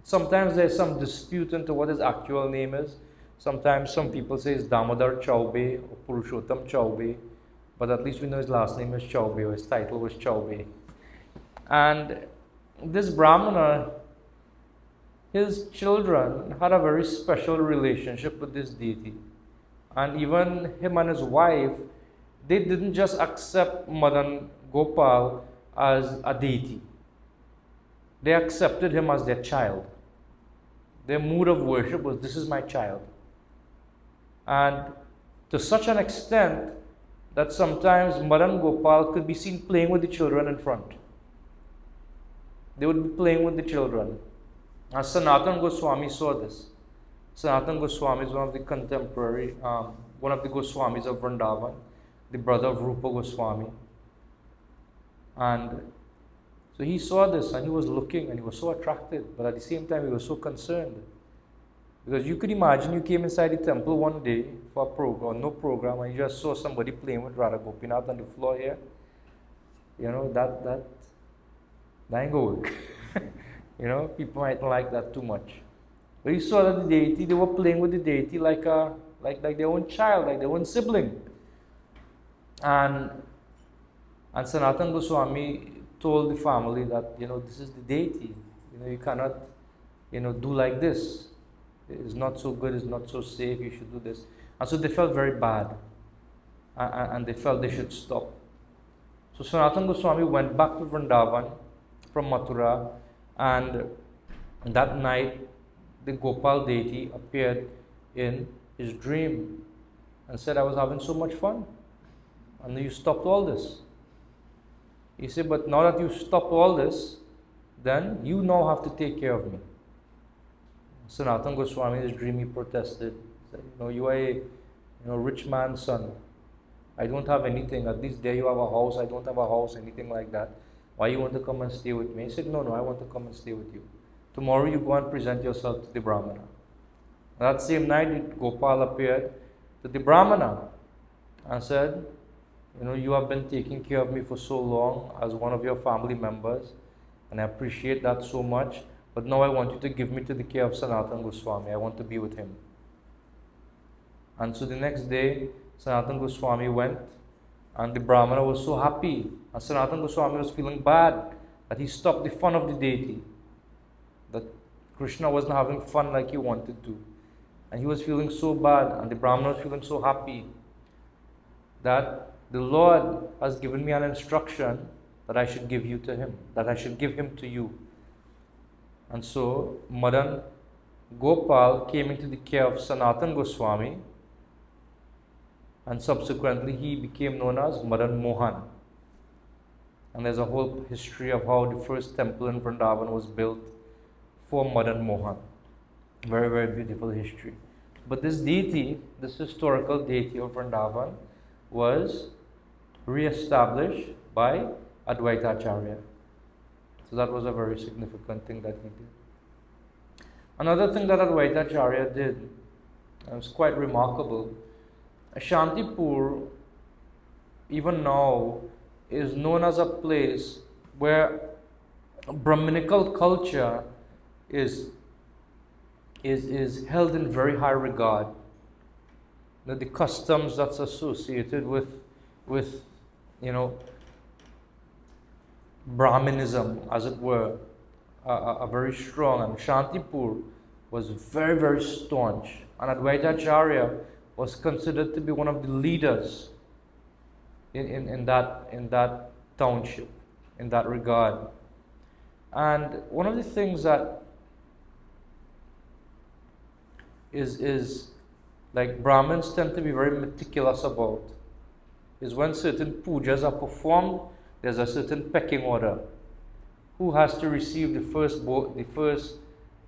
Sometimes there's some dispute into what his actual name is. Sometimes some people say it's Damodar Chaube or Purushottam Chaube, but at least we know his last name is Chaube, or his title was Chaube. And this Brahmana, his children had a very special relationship with this deity. And even him and his wife, they didn't just accept Madan Gopal as a deity. They accepted him as their child. Their mood of worship was, this is my child. And to such an extent that sometimes Madan Gopal could be seen playing with the children in front. They would be playing with the children. And Sanatana Goswami saw this. Sanatana Goswami is one of the contemporary, one of the Goswamis of Vrindavan, the brother of Rupa Goswami. And so he saw this and he was looking and he was so attracted, but at the same time he was so concerned. Because you could imagine you came inside the temple one day for a program, or no program, and you just saw somebody playing with Radha Gopinath on the floor here. You know, that ain't gonna work. You know, people might not like that too much. But you saw that the deity, they were playing with the deity like their own child, like their own sibling. And Sanatana Goswami told the family that, you know, this is the deity. You know, you cannot, you know, do like this. It's not so good, it's not so safe, you should do this. And so they felt very bad. And they felt they should stop. So Sanatana Goswami went back to Vrindavan from Mathura, and that night the Gopal deity appeared in his dream and said, I was having so much fun, and you stopped all this. He said, but now that you stopped all this, then you now have to take care of me. Sanatana Goswami in his dream, he protested. He said, you know, you are a rich man's son. I don't have anything. At least there you have a house. I don't have a house, anything like that. Why you want to come and stay with me? He said, no, I want to come and stay with you. Tomorrow you go and present yourself to the Brahmana. That same night, Gopal appeared to the Brahmana and said, you know, you have been taking care of me for so long as one of your family members, and I appreciate that so much, but now I want you to give me to the care of Sanatana Goswami. I want to be with him. And so the next day, Sanatana Goswami went, and the Brahmana was so happy, and Sanatana Goswami was feeling bad that he stopped the fun of the deity, that Krishna wasn't having fun like he wanted to. And he was feeling so bad, and the Brahmana was feeling so happy that the Lord has given me an instruction that I should give you to him, that I should give him to you. And so Madan Gopal came into the care of Sanatana Goswami, and subsequently he became known as Madan Mohan. And there's a whole history of how the first temple in Vrindavan was built for Madan Mohan. Very, very beautiful history. But this deity, this historical deity of Vrindavan, was re-established by Advaita Acharya. So that was a very significant thing that he did. Another thing that Advaita Acharya did, and was quite remarkable, Shantipur, even now, is known as a place where Brahminical culture is held in very high regard. You know, the customs that's associated with Brahminism, as it were, are very strong. And Shantipur was very, very staunch. And Advaita Acharya was considered to be one of the leaders in that township, in that regard. And one of the things that is like Brahmins tend to be very meticulous about is when certain pujas are performed, there's a certain pecking order. Who has to receive the first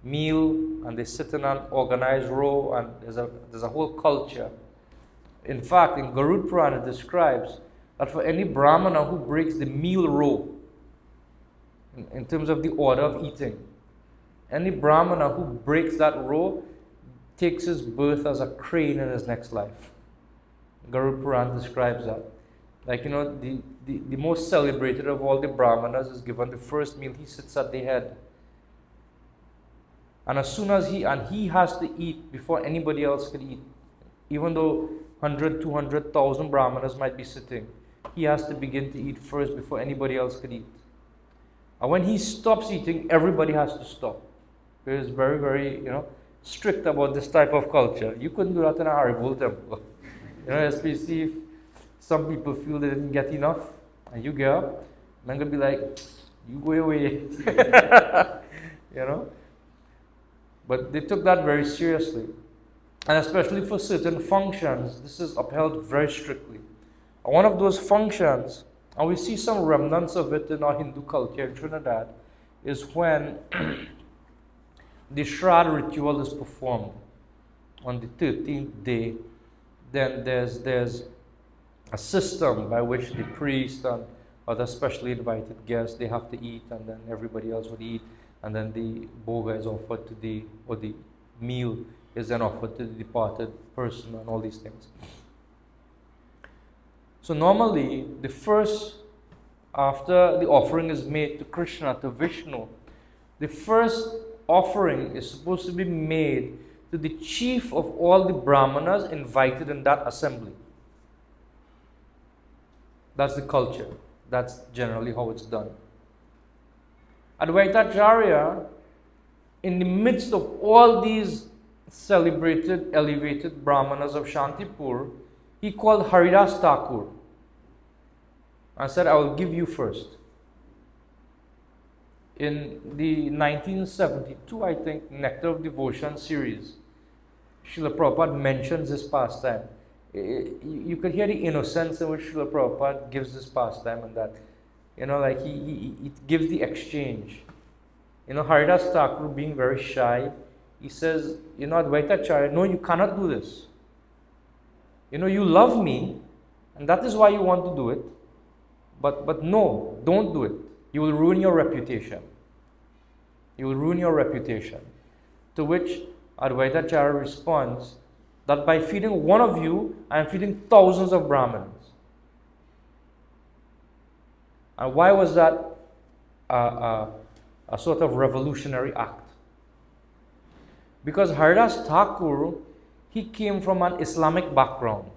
meal, and they sit in an organized row, and there's a whole culture. In fact, in Garud Purana it describes that for any Brahmana who breaks the meal row, in terms of the order of eating, any Brahmana who breaks that row takes his birth as a crane in his next life. Garud Purana describes that. Like, the most celebrated of all the Brahmanas is given the first meal, he sits at the head. And as soon as he has to eat before anybody else can eat. Even though 100, 200,000 Brahmanas might be sitting, he has to begin to eat first before anybody else can eat. And when he stops eating, everybody has to stop. He is very, very, strict about this type of culture. You couldn't do that in a Haribol temple. Especially if some people feel they didn't get enough, and you get up, and I'm going to be like, you go away. But they took that very seriously. And especially for certain functions, this is upheld very strictly. And one of those functions, and we see some remnants of it in our Hindu culture in Trinidad, is when the Shraddha ritual is performed on the 13th day. Then there's a system by which the priest and other specially invited guests, they have to eat, and then everybody else would eat, and then the bhoga is offered to the meal is then offered to the departed person, and all these things. So normally, after the offering is made to Krishna, to Vishnu, the first offering is supposed to be made to the chief of all the Brahmanas invited in that assembly. That's the culture. That's generally how it's done. Advaita Acharya, in the midst of all these celebrated, elevated Brahmanas of Shantipur, he called Haridas Thakur and said, I will give you first. In the 1972, I think, Nectar of Devotion series, Srila Prabhupada mentions this pastime. You could hear the innocence in which Srila Prabhupada gives this pastime, and that, he gives the exchange. Haridas Thakur, being very shy, he says, Advaita Acharya, no, you cannot do this. You love me, and that is why you want to do it. But no, don't do it. You will ruin your reputation. You will ruin your reputation. To which Advaita Acharya responds that by feeding one of you, I am feeding thousands of Brahmins. And why was that a sort of revolutionary act? Because Haridas Thakur, he came from an Islamic background.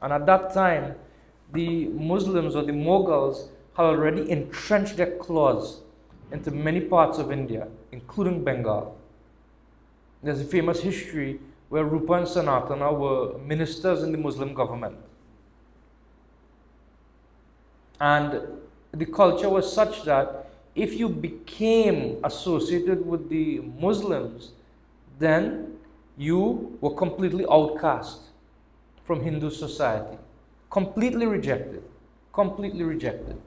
And at that time, the Muslims or the Mughals had already entrenched their claws into many parts of India, including Bengal. There's a famous history where Rupa and Sanatana were ministers in the Muslim government. And the culture was such that if you became associated with the Muslims, then you were completely outcast from Hindu society. Completely rejected. Completely rejected.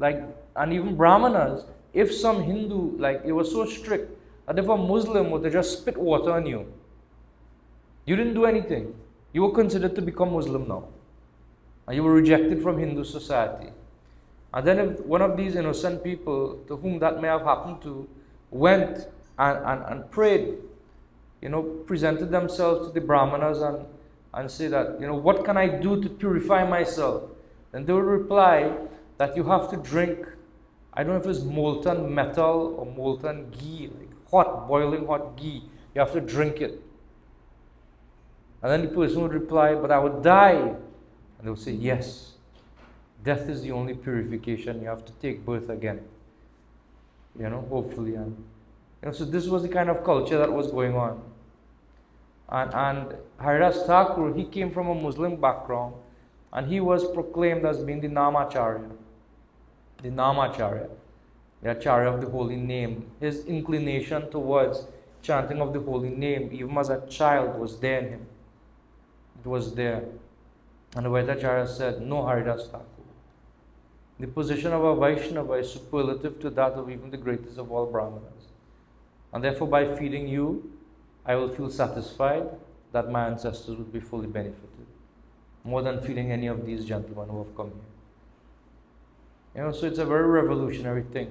And even Brahmanas, if some Hindu, it was so strict that if a Muslim were to just spit water on you, you didn't do anything. You were considered to become Muslim now. And you were rejected from Hindu society. And then if one of these innocent people to whom that may have happened to went and prayed, presented themselves to the Brahmanas and say that, what can I do to purify myself? Then they would reply that you have to drink, I don't know if it's molten metal or molten ghee, boiling hot ghee. You have to drink it. And then the person would reply, but I would die. And they would say, yes, death is the only purification. You have to take birth again. Hopefully. And so this was the kind of culture that was going on. And Haridas Thakur, he came from a Muslim background, and he was proclaimed as being the Namacharya. The Namacharya, the Acharya of the holy name. His inclination towards chanting of the holy name, even as a child, was there in him. It was there. And the Vaidacharya said, no Haridas Thakur. The position of a Vaishnava is superlative to that of even the greatest of all Brahmanas. And therefore, by feeding you, I will feel satisfied that my ancestors would be fully benefited, more than feeding any of these gentlemen who have come here. So it's a very revolutionary thing.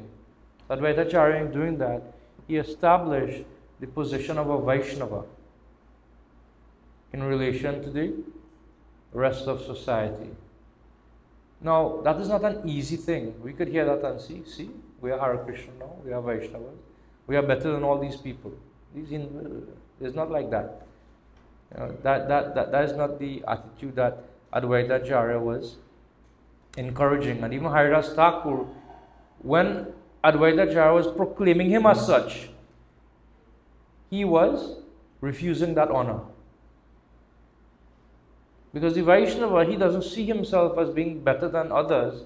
Advaita Acharya, in doing that, he established the position of a Vaishnava in relation to the rest of society. Now, that is not an easy thing. We could hear that and see, we are Hare Krishna now, we are Vaishnavas. We are better than all these people. It's not like that. That is not the attitude that Advaita Acharya was encouraging. And even Haridas Thakur, when Advaita Acharya was proclaiming him as such, he was refusing that honor. Because the Vaishnava, he doesn't see himself as being better than others.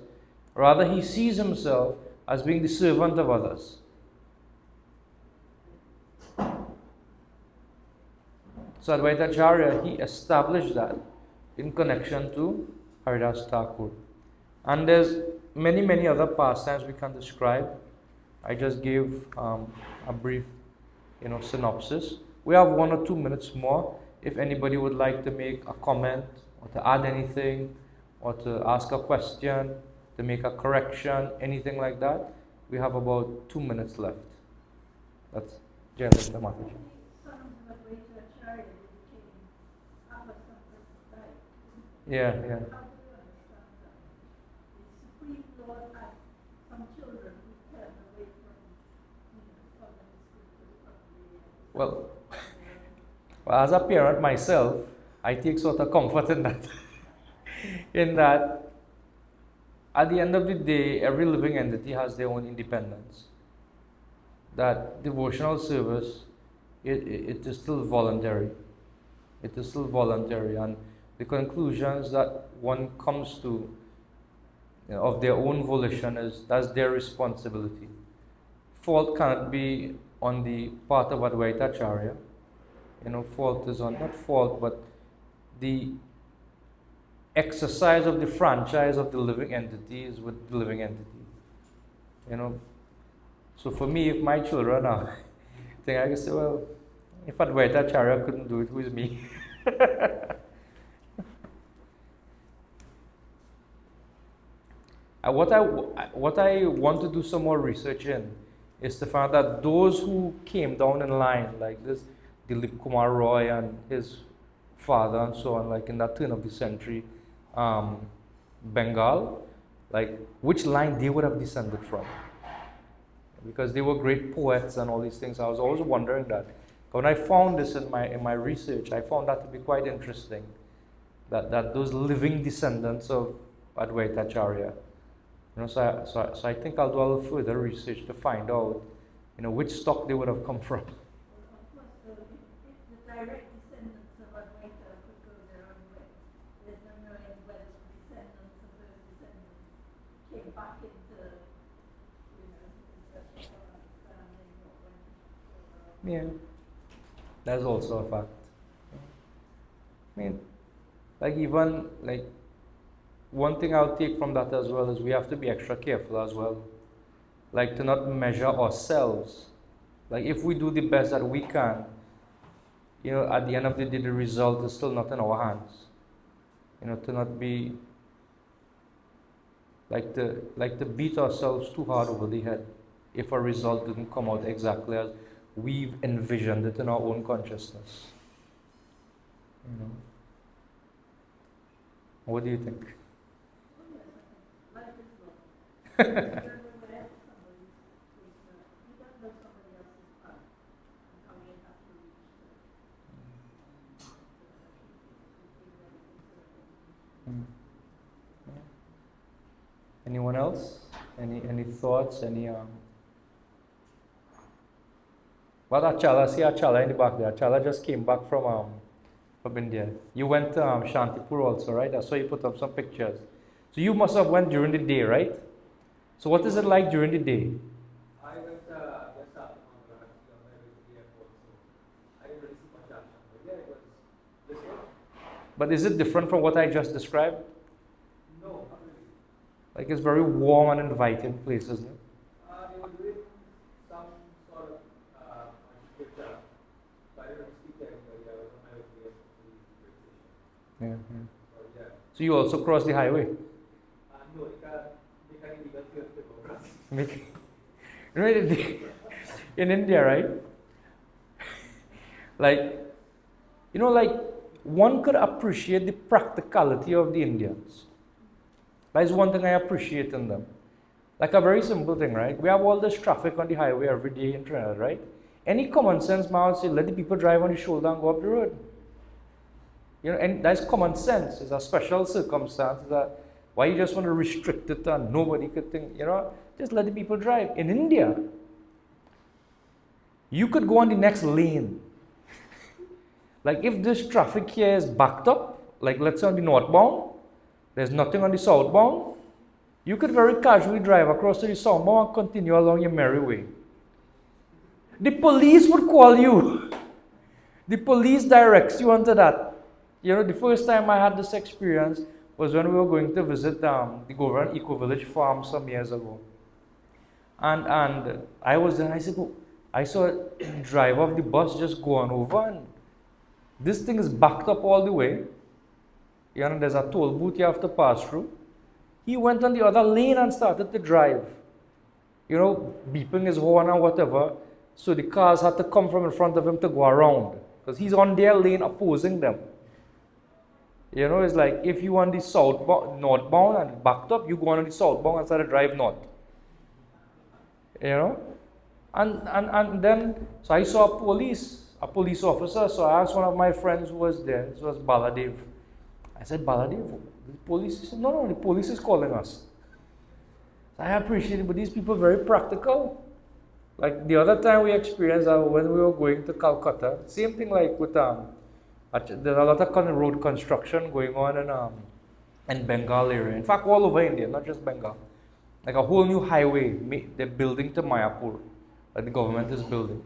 Rather, he sees himself as being the servant of others. So Advaita Acharya, he established that in connection to Haridas Thakur. And there's many other pastimes we can describe. I just gave a brief synopsis. We have 1 or 2 minutes more. If anybody would like to make a comment, or to add anything, or to ask a question, to make a correction, anything like that, we have about 2 minutes left. That's generally the matter. Yeah. Well, as a parent myself, I take sort of comfort in that. In that, at the end of the day, every living entity has their own independence. That devotional service, it is still voluntary. It is still voluntary, and the conclusions that one comes to of their own volition that's their responsibility. Fault cannot be on the part of Advaita Acharya. Fault is on, not fault, but the exercise of the franchise of the living entity is with the living entity. So for me, if my children are, I can say, well, if Advaita Acharya couldn't do it, who is me? What I want to do some more research in is to find that those who came down in line, like this Dilip Kumar Roy and his father and so on, like in that turn of the century, Bengal, like which line they would have descended from. Because they were great poets and all these things. I was always wondering that. When I found this in my research, I found that to be quite interesting. That those living descendants of Advaita Acharya. So I think I'll do a little further research to find out, which stock they would have come from. Direct descendants of Advaita could go their own way. There's no knowing whether the descendants of those descendants came back into, Yeah, that's also a fact. I mean, even one thing I'll take from that as well is we have to be extra careful as well. To not measure ourselves. If we do the best that we can, at the end of the day, the result is still not in our hands. To not be to beat ourselves too hard over the head if a result didn't come out exactly as we've envisioned it in our own consciousness. What do you think? Any thoughts? Well, Acharya, see Acharya in the back there. Acharya just came back from India. You went to Shantipur also, right? I saw you put up some pictures. So you must have went during the day, right? So what is it like during the day? I went just after Mangalore, actually, on my way to the airport, so I didn't really see much action. But yeah, it was this one. But is it different from what I just described? No, not really. Like it's very warm and inviting place, isn't it? They were doing some sort of scripture, but I didn't really speak to anybody. I was on my way to the train station. Yeah. So yeah. So you also crossed the highway? No, they can illegal field to go across. You know, in India, right? Like one could appreciate the practicality of the Indians. That is one thing I appreciate in them. Like a very simple thing, right? We have all this traffic on the highway every day in Trinidad, right? Any common sense man would say, let the people drive on the shoulder and go up the road. You know, and that's common sense. It's a special circumstance that why you just want to restrict it and nobody could think, just let the people drive. In India, you could go on the next lane. Like if this traffic here is backed up, like let's say on the northbound, there's nothing on the southbound, you could very casually drive across to the southbound and continue along your merry way. The police would call you. The police directs you onto that. The first time I had this experience was when we were going to visit the Govan Eco Village farm some years ago. And I was there and I said, I saw a driver of the bus just go on over and this thing is backed up all the way. There's a toll booth you have to pass through. He went on the other lane and started to drive. Beeping his horn or whatever. So the cars had to come from in front of him to go around. Because he's on their lane opposing them. It's like if you on the northbound and backed up, you go on the southbound and start to drive north. And then, so I saw a police officer, so I asked one of my friends who was there, this was Baladev. I said, Baladev, the police? He said, no, the police is calling us. So I appreciate it, but these people are very practical. Like the other time we experienced when we were going to Calcutta, same thing like with there's a lot of road construction going on in Bengal area. In fact, all over India, not just Bengal. Like a whole new highway they're building to Mayapur, that the government is building.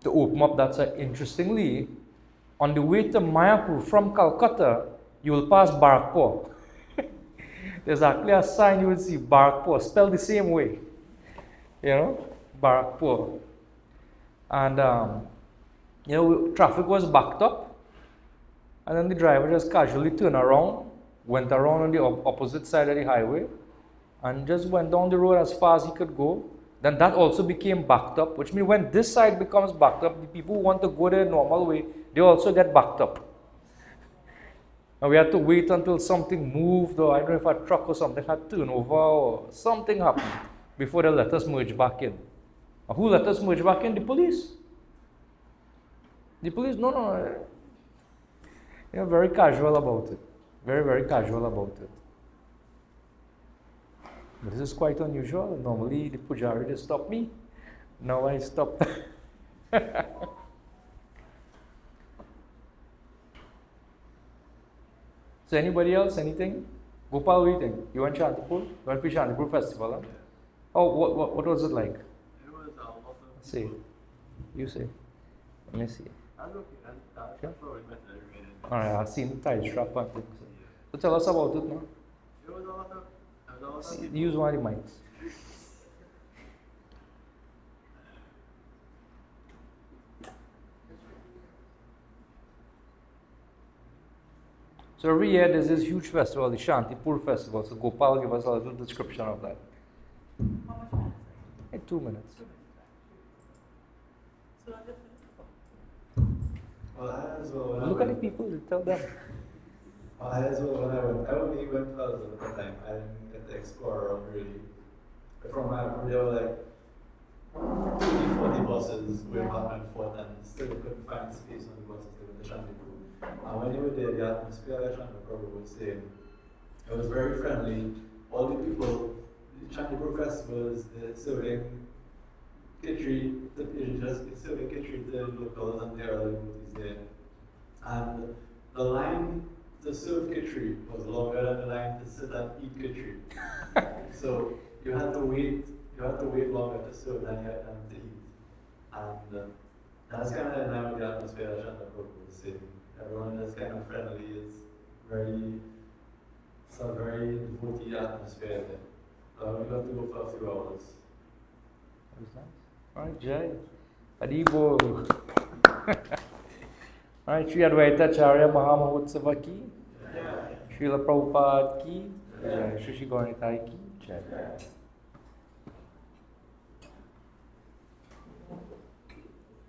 To open up that side. Interestingly, on the way to Mayapur from Calcutta, you will pass Barakpur. There's actually a sign you will see, Barakpur, spelled the same way. Barakpur. And traffic was backed up, and then the driver just casually turned around, went around on the opposite side of the highway, and just went down the road as far as he could go. Then that also became backed up, which means when this side becomes backed up, the people who want to go their normal way, they also get backed up. And we had to wait until something moved, or I don't know if a truck or something had turned over, or something happened before they let us merge back in. And who let us merge back in? The police. The police, no. They're very casual about it. Very, very casual about it. But this is quite unusual. Normally, the pujari, they stop me. Now I stopped. So anybody else, anything? Gopal, what do you think? You went Shantipur? You went to Shantipur festival, huh? Oh, what was it like? It was awesome. Say. You say. Let me see. That's okay. That's probably better than remaining. Alright, I've seen the tile strap and things. So tell us about it now. It was a lot of people. Use one of the mics. So every year there's this huge festival, the Shantipur festival. So Gopal give us a little description of that. How much time? In 2 minutes. Well, I as well. Look at the people, tell them. I as well when I only went to at the time. I didn't get to explore around really. From my there were like 30, 40 buses going back and forth, and still couldn't find space on the buses to go to Shantipur. And when you were there, the atmosphere at Shantipur was saying it was very friendly. All the people, the Chandipur festivals, they're serving kitchery, just serving kitchery to locals and their other devotees there. And the line to serve kitchery was longer than the line to sit and eat kitchery. So you had to wait longer to serve than to eat. And that's kind of in line with the atmosphere that Chandipur was saying. Everyone is kind of friendly, it's a very devotee atmosphere there. We got to go for a few hours. That was nice. Alright, Jay. Haribo. Alright, Sri Advaita Acharya Mahamahotsava ki. Srila Prabhupada ki. Jai. Shri Gauranitai ki. Jai.